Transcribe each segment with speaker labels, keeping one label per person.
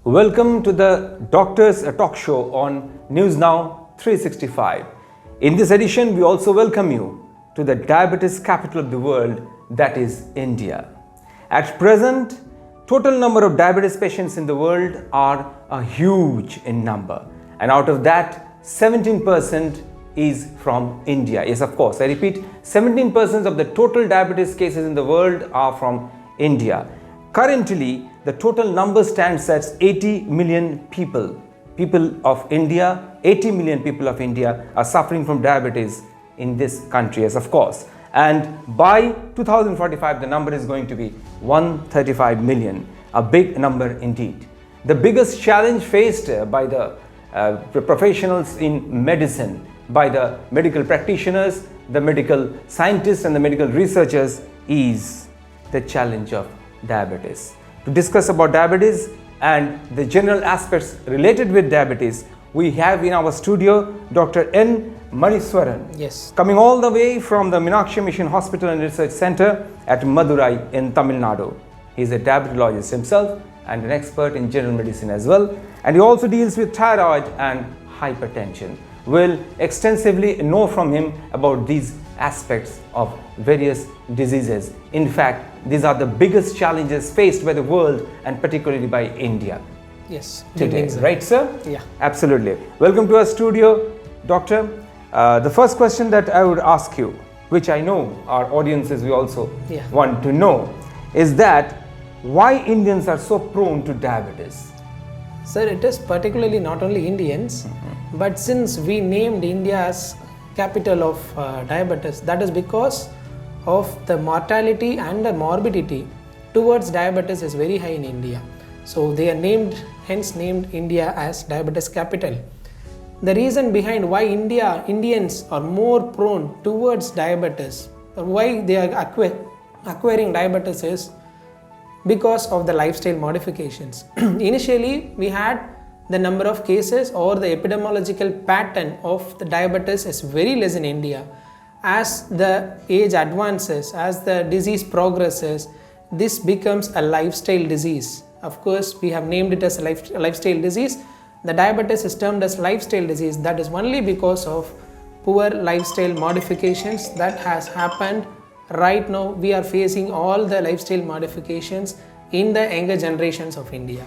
Speaker 1: Welcome to the Doctors Talk Show on News Now 365. In this edition, we also welcome you to the diabetes capital of the world, that is India. At present, total number of diabetes patients in the world are a huge in number, and out of that, 17% is from India. Yes, of course, I repeat, 17% of the total diabetes cases in the world are from India. Currently, the total number stands at 80 million people. People of India, 80 million people of India are suffering from diabetes in this country, yes, of course. And by 2045, the number is going to be 135 million, a big number indeed. The biggest challenge faced by the professionals in medicine, by the medical practitioners, the medical scientists and the medical researchers is the challenge of diabetes. To discuss about diabetes and the general aspects related with diabetes, we have in our studio Dr. N. Mareeswaran,
Speaker 2: yes,
Speaker 1: coming all the way from the Meenakshi Mission Hospital and Research Center at Madurai in Tamilnadu. He is a diabetologist himself and an expert in general medicine as well, and he also deals with thyroid and hypertension. We'll extensively know from him about these aspects of various diseases. In fact, these are the biggest challenges faced by the world and particularly by India.
Speaker 2: Yes,
Speaker 1: Today, right, sir?
Speaker 2: Yeah.
Speaker 1: Absolutely. Welcome to our studio, Doctor. The first question that I would ask you, which I know our audiences will also want to know, is that why Indians are so prone to diabetes?
Speaker 2: Sir, it is particularly not only Indians, but since we named India as capital of diabetes, that is because of the mortality and the morbidity towards diabetes is very high in India. So they are hence named India as diabetes capital. The reason behind why Indians are more prone towards diabetes, or why they are acquiring diabetes, is because of the lifestyle modifications. Initially, we had the number of cases or the epidemiological pattern of the diabetes is very less in India. As the age advances, as the disease progresses, this becomes a lifestyle disease. Of course, we have named it as a lifestyle disease. The diabetes is termed as lifestyle disease. That is only because of poor lifestyle modifications that has happened. Right now, we are facing all the lifestyle modifications in the younger generations of India.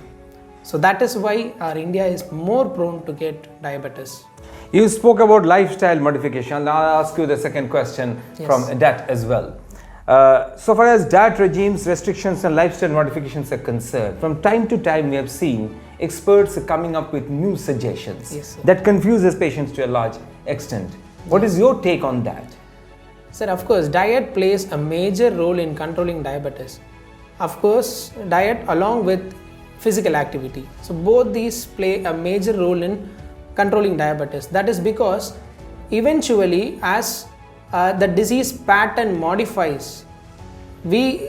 Speaker 2: So that is why our India is more prone to get diabetes.
Speaker 1: You spoke about lifestyle modification. I'll ask you the second question from that as well. So far as diet regimes, restrictions and lifestyle modifications are concerned, from time to time we have seen experts coming up with new suggestions that confuses patients to a large extent. What is your take on that?
Speaker 2: Sir, of course, diet plays a major role in controlling diabetes. Of course, diet along with physical activity. So both these play a major role in controlling diabetes. That is because eventually as the disease pattern modifies, we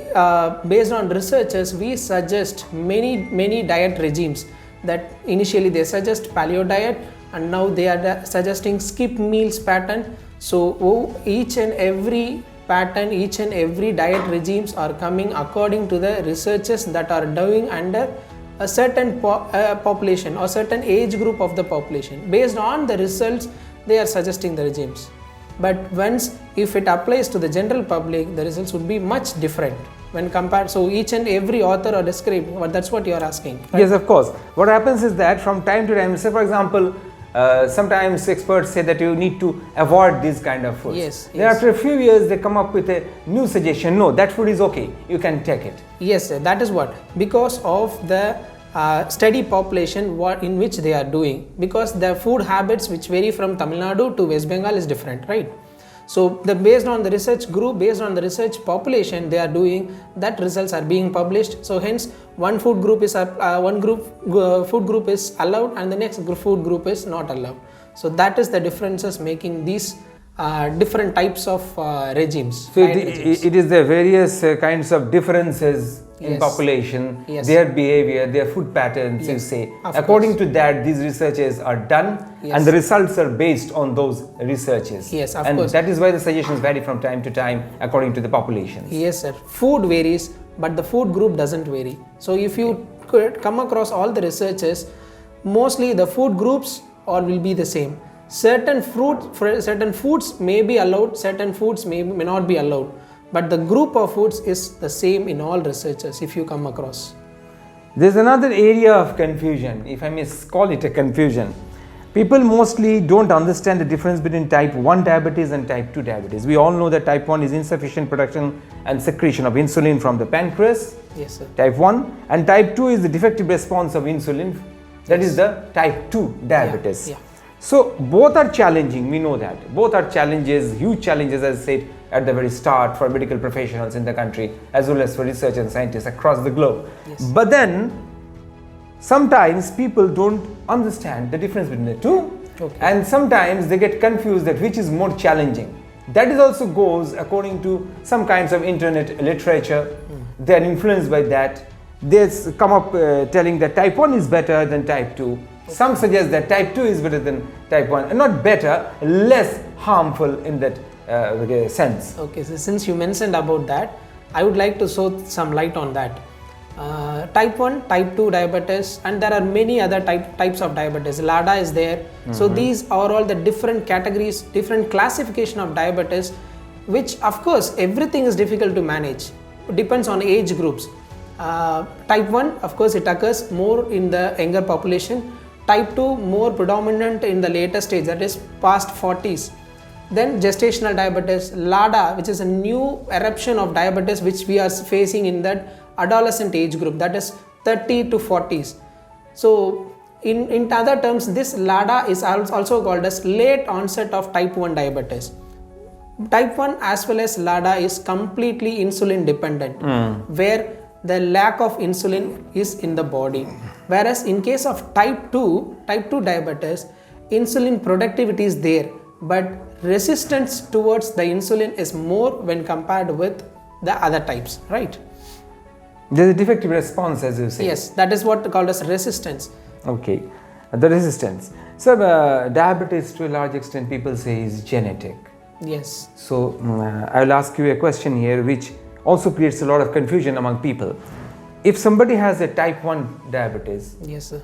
Speaker 2: based on researchers, we suggest many diet regimes. That initially they suggest paleo diet and now they are suggesting skip meals pattern. So each and every pattern, each and every diet regimes are coming according to the researchers that are doing under a certain population or certain age group of the population. Based on the results, they are suggesting the regimes. But if it applies to the general public, the results would be much different when compared. So each and every author or describe, well, that's what you are asking, right?
Speaker 1: Yes, of course. What happens is that from time to time, say for example, sometimes experts say that you need to avoid these kind of foods. Then after a few years, they come up with a new suggestion. No, that food is okay. You can take it.
Speaker 2: Yes, sir, that is what. Because of the study population in which they are doing. Because the food habits which vary from Tamil Nadu to West Bengal is different, right? So based on the research group, based on the research population they are doing, that results are being published. So hence one food group is food group is allowed and the next food group is not allowed. So that is the differences making these different types of regimes.
Speaker 1: So it is the various kinds of differences in population, their behavior, their food patterns, you say. According to that, these researches are done and the results are based on those researches.
Speaker 2: Yes, of
Speaker 1: and
Speaker 2: course.
Speaker 1: That is why the suggestions vary from time to time according to the populations.
Speaker 2: Yes, sir. Food varies, but the food group doesn't vary. So if you come across all the researches, mostly the food groups all will be the same. Certain foods may be allowed, certain foods may not be allowed, but the group of foods is the same in all researches if you come across.
Speaker 1: There's another area of confusion, if I may call it a confusion. People mostly don't understand the difference between type 1 diabetes and type 2 diabetes. We all know that type 1 is insufficient production and secretion of insulin from the pancreas,
Speaker 2: Yes, sir.
Speaker 1: type 1, and type 2 is the defective response of insulin, that is the type 2 diabetes.
Speaker 2: Yeah.
Speaker 1: So both are challenging, we know that. Both are challenges, huge challenges, as I said at the very start, for medical professionals in the country as well as for research and scientists across the globe.
Speaker 2: Yes.
Speaker 1: But then sometimes people don't understand the difference between the two,
Speaker 2: Okay.
Speaker 1: and sometimes they get confused that which is more challenging. That is also goes according to some kinds of internet literature. They are influenced by that. They come up telling that type 1 is better than type 2. Some suggest that type 2 is better than type 1, and not better, less harmful in that sense.
Speaker 2: Okay, so since you mentioned about that, I would like to throw some light on that. Type 1, type 2 diabetes, and there are many other types of diabetes. LADA is there. So these are all the different categories, different classification of diabetes, which of course everything is difficult to manage. It depends on age groups. Type 1, of course, it occurs more in the younger population. Type 2 more predominant in the later stage, that is past 40s. Then gestational diabetes, LADA, which is a new eruption of diabetes which we are facing in that adolescent age group, that is 30 to 40s. So in other terms, this LADA is also called as late onset of type 1 diabetes. Type 1 as well as LADA is completely insulin dependent, where the lack of insulin is in the body. Whereas in case of type 2 diabetes, insulin productivity is there, but resistance towards the insulin is more when compared with the other types, right?
Speaker 1: There's a defective response, as you say.
Speaker 2: Yes, that is what called as resistance.
Speaker 1: Okay, the resistance. So diabetes to a large extent people say is genetic.
Speaker 2: Yes.
Speaker 1: So I'll ask you a question here which also creates a lot of confusion among people. If somebody has a type 1 diabetes,
Speaker 2: Yes, sir.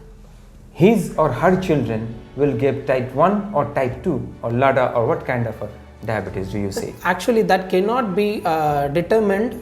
Speaker 1: his or her children will get type 1 or type 2 or LADA, or what kind of a diabetes do you say?
Speaker 2: Actually, that cannot be determined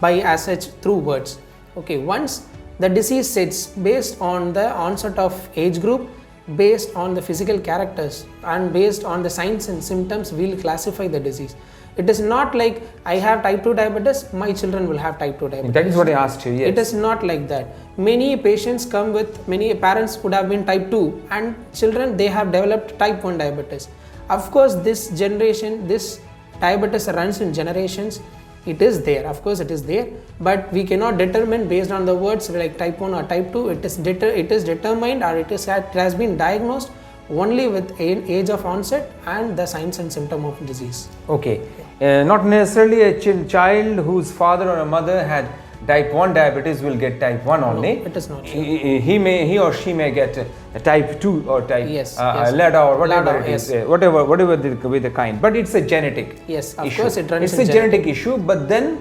Speaker 2: by as such through words. Okay, once the disease sets based on the onset of age group, based on the physical characters, and based on the signs and symptoms, we'll classify the disease. It is not like I have type 2 diabetes, my children will have type 2 diabetes.
Speaker 1: That is what I asked you, yes.
Speaker 2: It is not like that. Many patients come with, many parents would have been type 2 and children, they have developed type 1 diabetes. Of course, this generation, this diabetes runs in generations. It is there, of course it is there, but we cannot determine based on the words like type 1 or type 2. It is determined, or it has been diagnosed only with age of onset and the signs and symptom of disease.
Speaker 1: Okay, not necessarily a child whose father or a mother had type 1 diabetes will get type 1 only.
Speaker 2: No, it is not.
Speaker 1: He or she may get a type 2 or type
Speaker 2: Yes,
Speaker 1: LADA or whatever
Speaker 2: LADA,
Speaker 1: it is,
Speaker 2: yes.
Speaker 1: whatever the kind, but it's a genetic
Speaker 2: Yes, of
Speaker 1: issue.
Speaker 2: course it runs
Speaker 1: It's
Speaker 2: in
Speaker 1: a genetic issue, but then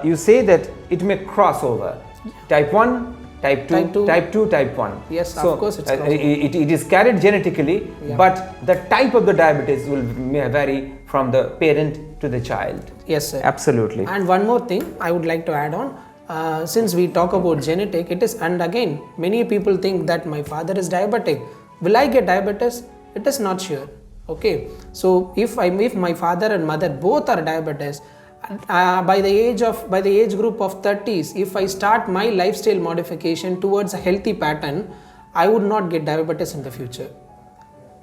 Speaker 1: you say that it may cross over. Type 1, type 2, type 2, type 1.
Speaker 2: Yes,
Speaker 1: so,
Speaker 2: of course it's
Speaker 1: it is carried genetically, but the type of the diabetes may vary from the parent to the child.
Speaker 2: Yes, sir.
Speaker 1: Absolutely.
Speaker 2: And one more thing I would like to add on. Since we talk about genetic, it is, and again, many people think that my father is diabetic. Will I get diabetes? It is not sure. Okay. So if my father and mother both are diabetes, by the age group of 30s, if I start my lifestyle modification towards a healthy pattern, I would not get diabetes in the future.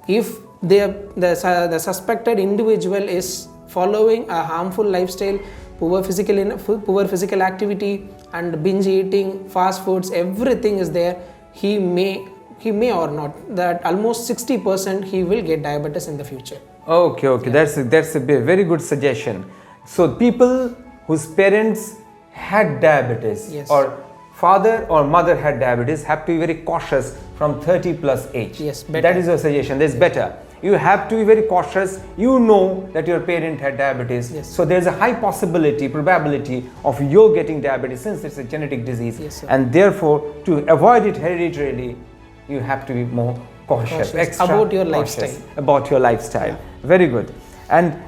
Speaker 2: If the suspected individual is following a harmful lifestyle, poor physical activity, and binge eating, fast foods, everything is there, he may or not, that almost 60% he will get diabetes in the future.
Speaker 1: Okay, yeah. That's a very good suggestion. So people whose parents had diabetes,
Speaker 2: yes,
Speaker 1: or father or mother had diabetes, have to be very cautious from 30 plus age.
Speaker 2: Yes, better.
Speaker 1: That is your suggestion. That's better. you have to be very cautious. You know that your parent had diabetes,
Speaker 2: Yes.
Speaker 1: so there's a high probability of your getting diabetes, since it's a genetic disease.
Speaker 2: Yes, sir.
Speaker 1: And therefore, to avoid it hereditarily, you have to be more cautious, extra
Speaker 2: about your
Speaker 1: cautious
Speaker 2: lifestyle.
Speaker 1: about your lifestyle. Very good. And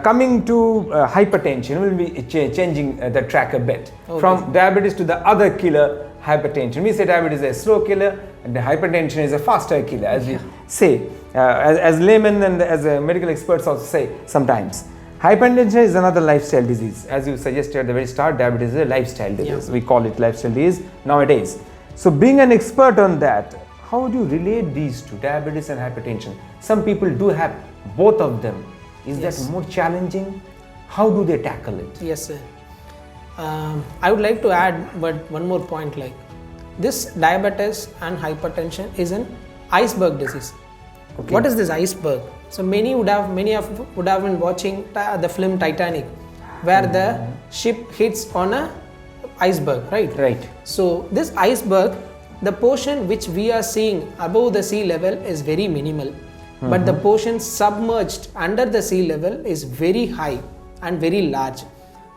Speaker 1: coming to hypertension, we'll be changing the track a bit from diabetes to the other killer, hypertension. We say diabetes is a slow killer and the hypertension is a faster killer, as we say, as laymen and as medical experts also say sometimes. Hypertension is another lifestyle disease. As you suggested at the very start, diabetes is a lifestyle disease. We call it lifestyle disease nowadays. So being an expert on that, how would you relate these two, diabetes and hypertension? Some people do have both of them. Is that more challenging? How do they tackle it?
Speaker 2: Yes, sir. I would like to add one more point, like this diabetes and hypertension is an iceberg disease.
Speaker 1: Okay.
Speaker 2: What is this iceberg? So many would have been watching the film Titanic, where the ship hits on a iceberg, right?
Speaker 1: Right.
Speaker 2: So this iceberg, the portion which we are seeing above the sea level is very minimal, but the portion submerged under the sea level is very high and very large.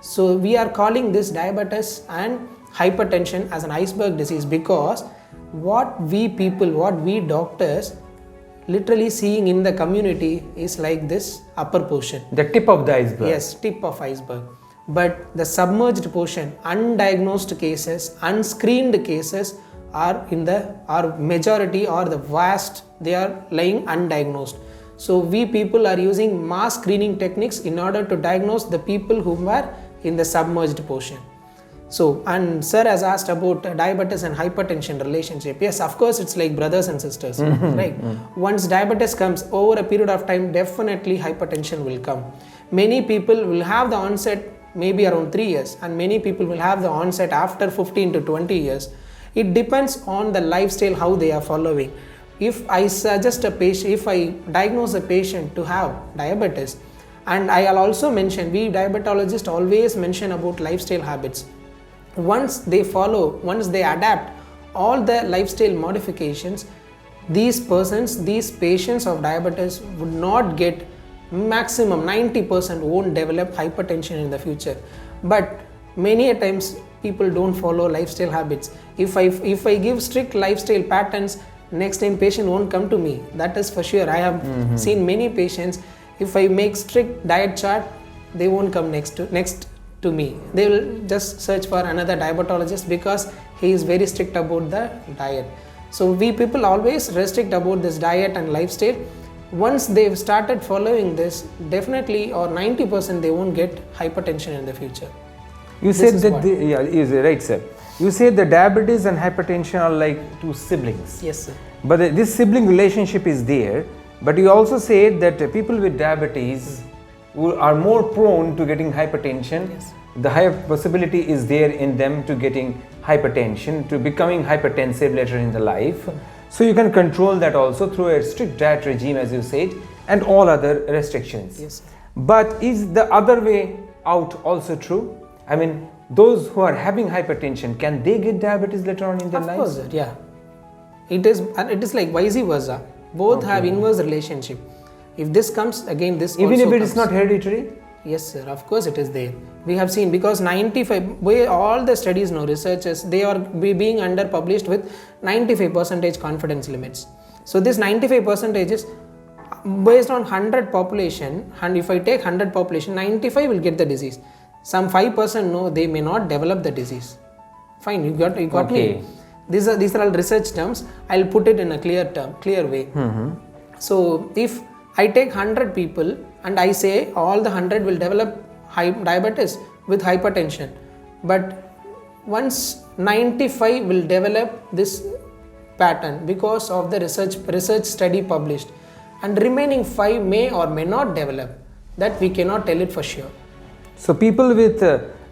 Speaker 2: So we are calling this diabetes and hypertension as an iceberg disease, because what we doctors literally seeing in the community is like this upper portion.
Speaker 1: The tip of the iceberg.
Speaker 2: Yes, tip of iceberg. But the submerged portion, undiagnosed cases, unscreened cases are majority or the vast, they are lying undiagnosed. So we people are using mass screening techniques in order to diagnose the people who were in the submerged portion. So, and sir has asked about diabetes and hypertension relationship. Yes, of course, it's like brothers and sisters, right? Once diabetes comes, over a period of time, definitely hypertension will come. Many people will have the onset maybe around 3 years, and many people will have the onset after 15 to 20 years. It depends on the lifestyle, how they are following. If I suggest a patient, if I diagnose a patient to have diabetes, and I'll also mention, we diabetologists always mention about lifestyle habits. Once they follow, once they adapt all the lifestyle modifications, these patients of diabetes would not get, maximum 90% won't develop hypertension in the future. But many a times people don't follow lifestyle habits. If I give strict lifestyle patterns, next time patient won't come to me. That is for sure. I have seen many patients, if I make strict diet chart, they won't come next to me. They will just search for another diabetologist because he is very strict about the diet. So we people always restrict about this diet and lifestyle. Once they've started following this, definitely or 90% they won't get hypertension in the future.
Speaker 1: You said that, is right, sir. You said the diabetes and hypertension are like two siblings.
Speaker 2: Yes, sir.
Speaker 1: But this sibling relationship is there. But you also said that people with diabetes who are more prone to getting hypertension.
Speaker 2: Yes.
Speaker 1: The higher possibility is there in them to getting hypertension, to becoming hypertensive later in the life. So you can control that also through a strict diet regime, as you said, and all other restrictions.
Speaker 2: Yes, sir.
Speaker 1: But is the other way out also true? I mean, those who are having hypertension, can they get diabetes later on in their lives?
Speaker 2: Of course, sir, yeah. It is like vice versa. Both have inverse relationship. If this comes, again this
Speaker 1: even
Speaker 2: also
Speaker 1: if it
Speaker 2: comes.
Speaker 1: is not hereditary?
Speaker 2: Yes, sir, of course it is there. We have seen, because 95, all the studies now, researchers, they are being under published with 95% confidence limits. So this 95% is based on 100 population, and if I take 100 population, 95 will get the disease. Some 5% no, they may not develop the disease. Fine, you got
Speaker 1: Okay.
Speaker 2: me. These are all research terms. I'll put it in a clear way. So if I take 100 people and I say all the 100 will develop diabetes with hypertension, but once 95 will develop this pattern because of the research study published, and remaining 5 may or may not develop, that we cannot tell it for sure.
Speaker 1: So people with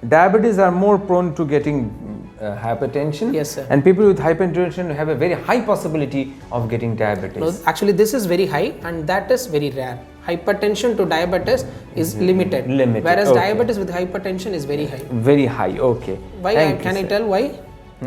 Speaker 1: diabetes are more prone to getting hypertension.
Speaker 2: Yes, sir.
Speaker 1: And people with hypertension have a very high possibility of getting diabetes.
Speaker 2: No, actually this is very high and that is very rare. Hypertension to diabetes is limited. Whereas
Speaker 1: okay.
Speaker 2: diabetes with hypertension is very high.
Speaker 1: Very high, okay.
Speaker 2: Why?
Speaker 1: Thank
Speaker 2: Can
Speaker 1: you,
Speaker 2: I
Speaker 1: sir.
Speaker 2: tell why?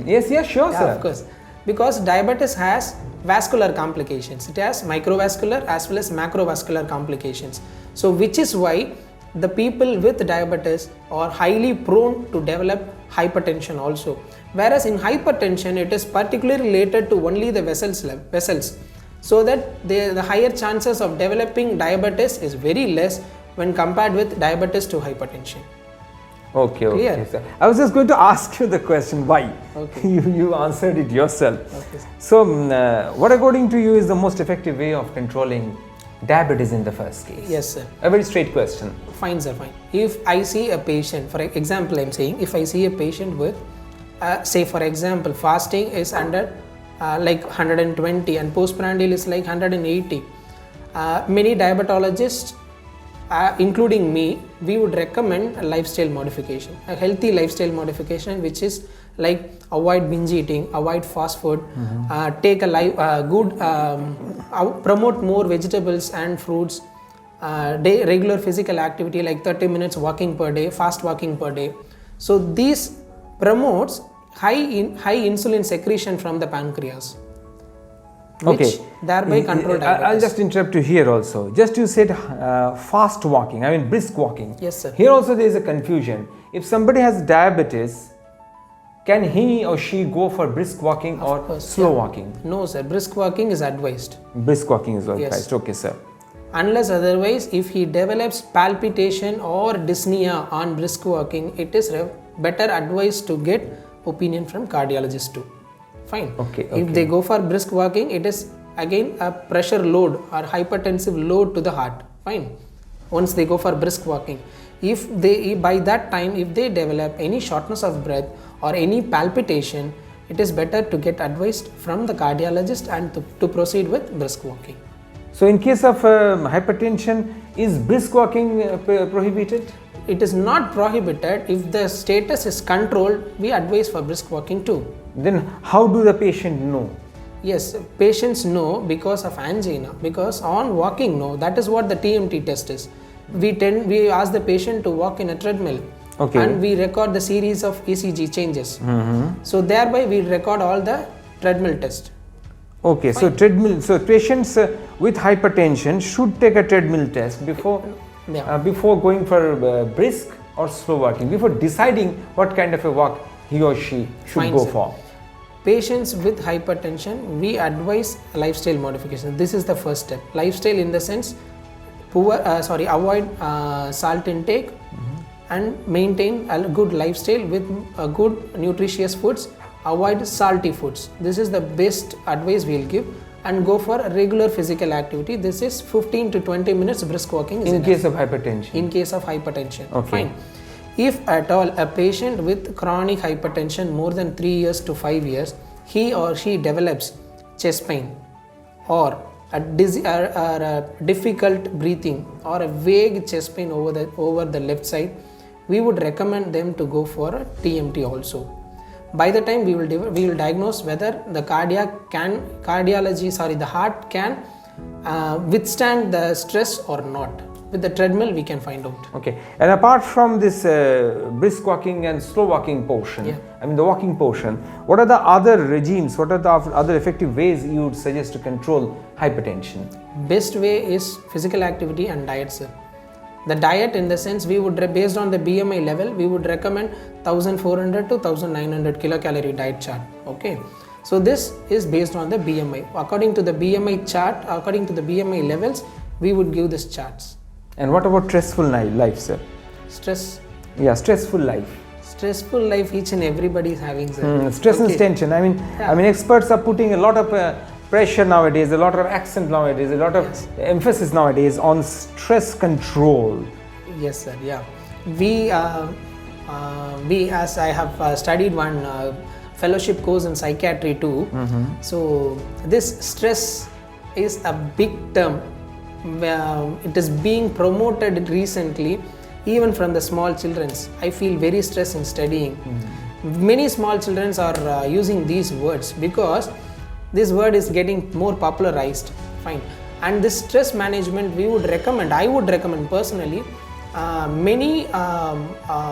Speaker 1: Yes, sure,
Speaker 2: Yeah,
Speaker 1: sir.
Speaker 2: of course. because diabetes has vascular complications. It has microvascular as well as macrovascular complications. So which is why the people with diabetes are highly prone to develop hypertension also. Whereas in hypertension, it is particularly related to only the vessels. So that the higher chances of developing diabetes is very less when compared with diabetes to hypertension.
Speaker 1: Okay,
Speaker 2: Clear?
Speaker 1: okay, sir. I was just going to ask you the question, why?
Speaker 2: Okay.
Speaker 1: You answered it yourself.
Speaker 2: Okay, sir.
Speaker 1: So, what according to you is the most effective way of controlling diabetes in the first case?
Speaker 2: Yes, sir.
Speaker 1: A very straight question.
Speaker 2: Fine, sir, fine. If I see a patient, for example, I'm saying, if I see a patient with, say for example, fasting is under like 120 and postprandial is like 180, many diabetologists, including me, we would recommend a lifestyle modification, a healthy lifestyle modification, which is like avoid binge eating, avoid fast food, take a promote more vegetables and fruits, regular physical activity like 30 minutes walking per day, fast walking per day. So these promotes high insulin secretion from the pancreas, which thereby control diabetes.
Speaker 1: I'll just interrupt you here also. Just you said fast walking, I mean brisk walking.
Speaker 2: Yes, sir.
Speaker 1: Here also there is a confusion. If somebody has diabetes, can he or she go for brisk walking or slow walking?
Speaker 2: No, sir. Brisk walking is advised.
Speaker 1: Brisk walking is advised.
Speaker 2: Yes.
Speaker 1: Okay, sir.
Speaker 2: Unless otherwise, if he develops palpitation or dyspnea on brisk walking, it is better advised to get opinion from cardiologist too. Fine.
Speaker 1: Okay.
Speaker 2: If they go for brisk walking, it is again a pressure load or hypertensive load to the heart. Fine. Once they go for brisk walking, if they by that time if they develop any shortness of breath or any palpitation, it is better to get advised from the cardiologist and to proceed with brisk walking.
Speaker 1: So in case of hypertension, is brisk walking prohibited?
Speaker 2: It is not prohibited. If the status is controlled, we advise for brisk walking too.
Speaker 1: Then how do the patient know?
Speaker 2: Yes, patients know because of angina, because on walking, no, that is what the TMT test is. We ask the patient to walk in a treadmill.
Speaker 1: Okay.
Speaker 2: And we record the series of ECG changes. So thereby we record all the treadmill test.
Speaker 1: Okay, so treadmill. So patients with hypertension should take a treadmill test before going for brisk or slow walking, before deciding what kind of a walk he or she should go for.
Speaker 2: Patients with hypertension, we advise lifestyle modification. This is the first step. Lifestyle in the sense, avoid salt intake and maintain a good lifestyle with good nutritious foods. Avoid salty foods. This is the best advice we'll give, and go for regular physical activity. This is 15 to 20 minutes brisk walking is
Speaker 1: in
Speaker 2: enough.
Speaker 1: Case of hypertension.
Speaker 2: In case of hypertension.
Speaker 1: Okay.
Speaker 2: Fine. If at all a patient with chronic hypertension more than 3 years to 5 years, he or she develops chest pain or a difficult breathing or a vague chest pain over the left side, we would recommend them to go for a TMT also. By the time we will diagnose whether the the heart can withstand the stress or not. With the treadmill, we can find out.
Speaker 1: Okay. And apart from this brisk walking and slow walking portion, I mean the walking portion, what are the other regimes, what are the other effective ways you would suggest to control hypertension?
Speaker 2: Best way is physical activity and diet, sir. The diet in the sense, we would, based on the BMI level, we would recommend 1400 to 1900 kilocalorie diet chart. Okay. So this is based on the BMI. According to the BMI chart, according to the BMI levels, we would give these charts.
Speaker 1: And what about stressful life, sir?
Speaker 2: Stress.
Speaker 1: Yeah, stressful life.
Speaker 2: Stressful life, each and everybody is having, sir.
Speaker 1: Stress and tension. I mean, experts are putting a lot of pressure nowadays, a lot of accent nowadays, a lot of emphasis nowadays on stress control.
Speaker 2: Yes, sir. Yeah. We as I have studied one fellowship course in psychiatry too. So this stress is a big term. It is being promoted recently, even from the small children. I feel very stressed in studying. Many small children are using these words because this word is getting more popularized. Fine. And this stress management, I would recommend personally, many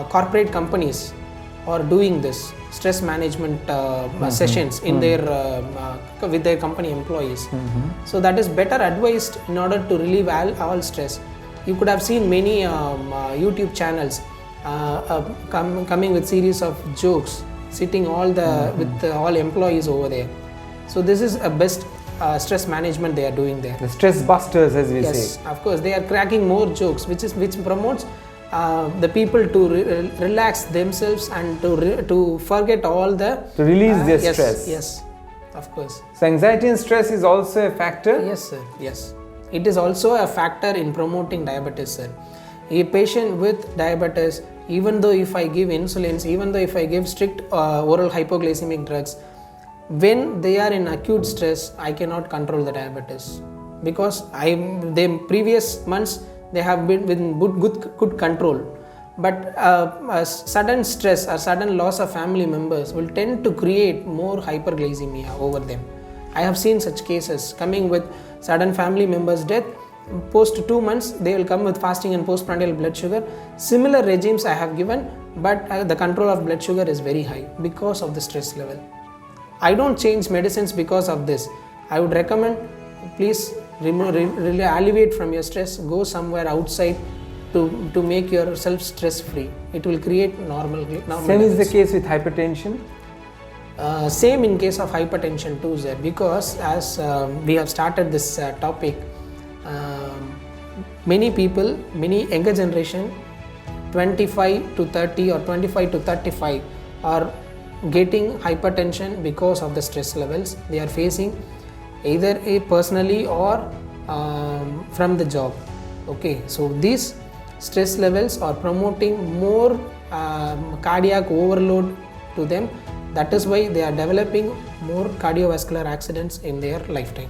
Speaker 2: corporate companies are doing this stress management sessions in their with their company employees. So that is better advised in order to relieve all stress. You could have seen many YouTube channels coming with series of jokes, sitting all the with all employees over there. So this is a best stress management they are doing there.
Speaker 1: The stress busters, as we say.
Speaker 2: Yes, of course, they are cracking more jokes, which promotes the people to relax themselves and to forget all the
Speaker 1: to release their
Speaker 2: yes,
Speaker 1: stress.
Speaker 2: Yes, of course.
Speaker 1: So anxiety and stress is also a factor.
Speaker 2: Yes, sir. Yes, it is also a factor in promoting diabetes, sir. A patient with diabetes, even though if I give insulins, even though if I give strict oral hypoglycemic drugs, when they are in acute stress, I cannot control the diabetes, because the previous months they have been with good control. But a sudden stress or sudden loss of family members will tend to create more hyperglycemia over them. I have seen such cases coming with sudden family members' death. Post 2 months, they will come with fasting and postprandial blood sugar. Similar regimes I have given, but the control of blood sugar is very high because of the stress level. I don't change medicines because of this. I would recommend, please alleviate from your stress, go somewhere outside to make yourself stress free. It will create normal
Speaker 1: Same is the case with hypertension.
Speaker 2: Same in case of hypertension too, sir, because as we have started this topic, many people, many younger generation, 25 to 30 or 25 to 35 are getting hypertension because of the stress levels they are facing, either personally or from the job. Okay, so these stress levels are promoting more cardiac overload to them. That is why they are developing more cardiovascular accidents in their lifetime.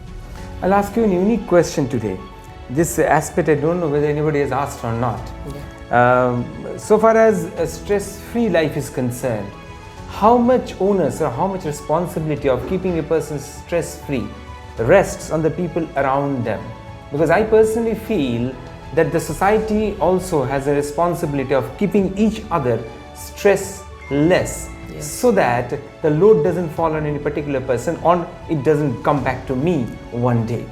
Speaker 1: I'll ask you a unique question today. This aspect I don't know whether anybody has asked or not. Yeah. So far as a stress-free life is concerned, how much onus or how much responsibility of keeping a person stress-free rests on the people around them? Because I personally feel that the society also has a responsibility of keeping each other stress-less. Yes. So that the load doesn't fall on any particular person or it doesn't come back to me one day.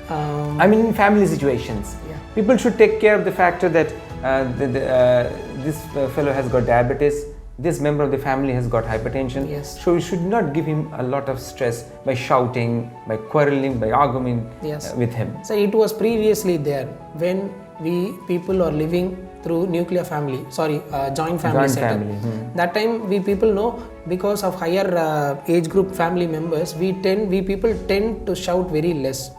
Speaker 1: I mean, in family situations, yeah, people should take care of the factor that this fellow has got diabetes, this member of the family has got hypertension.
Speaker 2: Yes.
Speaker 1: So we should not give him a lot of stress by shouting, by quarreling, by arguing. Yes. With him.
Speaker 2: So it was previously there when people are living through nuclear family, joint family setup. That time we people know, because of higher age group family members, we people tend to shout very less.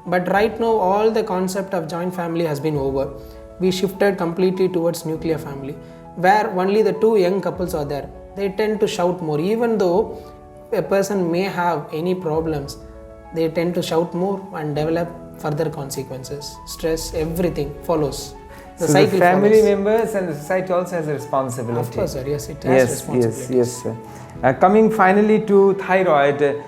Speaker 2: But right now all the concept of joint family has been over. We shifted completely towards nuclear family, where only the two young couples are there. They tend to shout more, even though a person may have any problems. They tend to shout more and develop further consequences. Stress, everything follows.
Speaker 1: So the family members and the society also has a responsibility.
Speaker 2: Of course, sir. Yes, it has responsibility.
Speaker 1: Yes, sir. Coming finally to thyroid,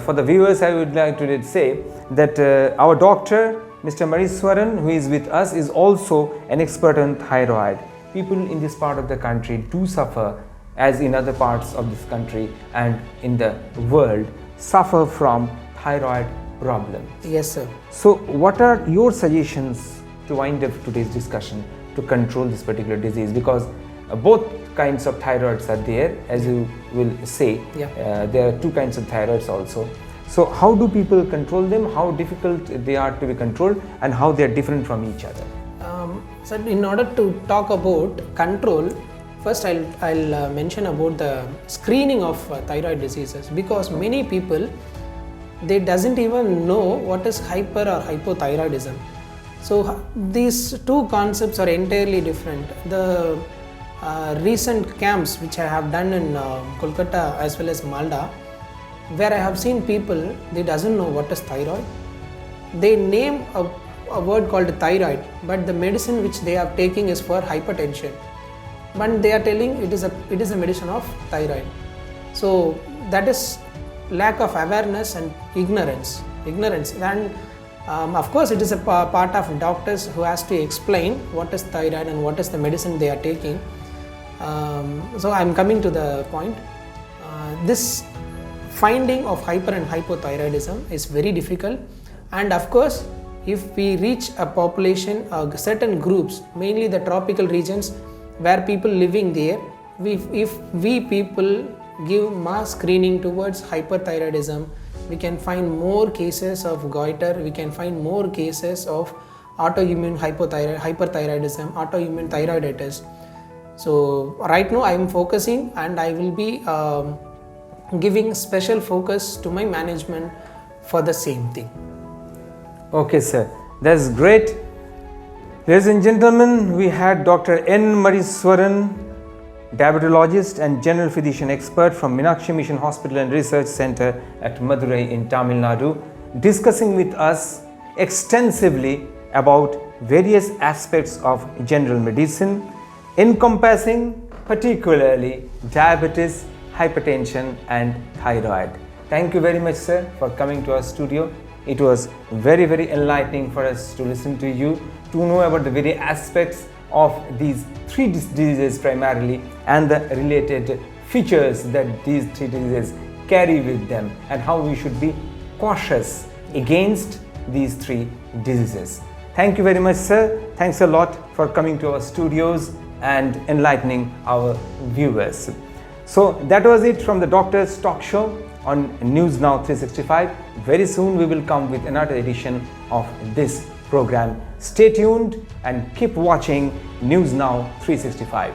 Speaker 1: for the viewers, I would like to say that our doctor, Mr. Mareeswaran, who is with us, is also an expert on thyroid. People in this part of the country do suffer, as in other parts of this country and in the world, suffer from thyroid problem.
Speaker 2: Yes, sir.
Speaker 1: So what are your suggestions to wind up today's discussion to control this particular disease? Because both kinds of thyroids are there, as you will say. Yeah. There are two kinds of thyroids also. So how do people control them? How difficult they are to be controlled, and how they are different from each other?
Speaker 2: So in order to talk about control, first I'll mention about the screening of thyroid diseases, because many people, they doesn't even know what is hyper or hypothyroidism. So these two concepts are entirely different. The recent camps which I have done in Kolkata as well as Malda, where I have seen people, they doesn't know what is thyroid. They name a word called thyroid, but the medicine which they are taking is for hypertension. But they are telling it is a medicine of thyroid. So that is lack of awareness and ignorance. And of course it is a part of doctors who has to explain what is thyroid and what is the medicine they are taking. So I'm coming to the point. This finding of hyper and hypothyroidism is very difficult, and of course if we reach a population, certain groups, mainly the tropical regions where people living there, if we people give mass screening towards hyperthyroidism, we can find more cases of goiter, we can find more cases of autoimmune hyperthyroidism, autoimmune thyroiditis. So right now I am focusing, and I will be giving special focus to my management for the same thing.
Speaker 1: Okay, sir. That's great. Ladies and gentlemen, we had Dr. N. Mareeswaran, diabetologist and general physician expert from Meenakshi Mission Hospital and Research Center at Madurai in Tamil Nadu, discussing with us extensively about various aspects of general medicine, encompassing particularly diabetes, hypertension and thyroid. Thank you very much, sir, for coming to our studio. It was very, very enlightening for us to listen to you, to know about the very aspects of these three diseases primarily and the related features that these three diseases carry with them, and how we should be cautious against these three diseases. Thank you very much, sir. Thanks a lot for coming to our studios and enlightening our viewers. So that was it from the Doctor's Talk Show on News Now 365. Very soon we will come with another edition of this program. Stay tuned and keep watching News Now 365.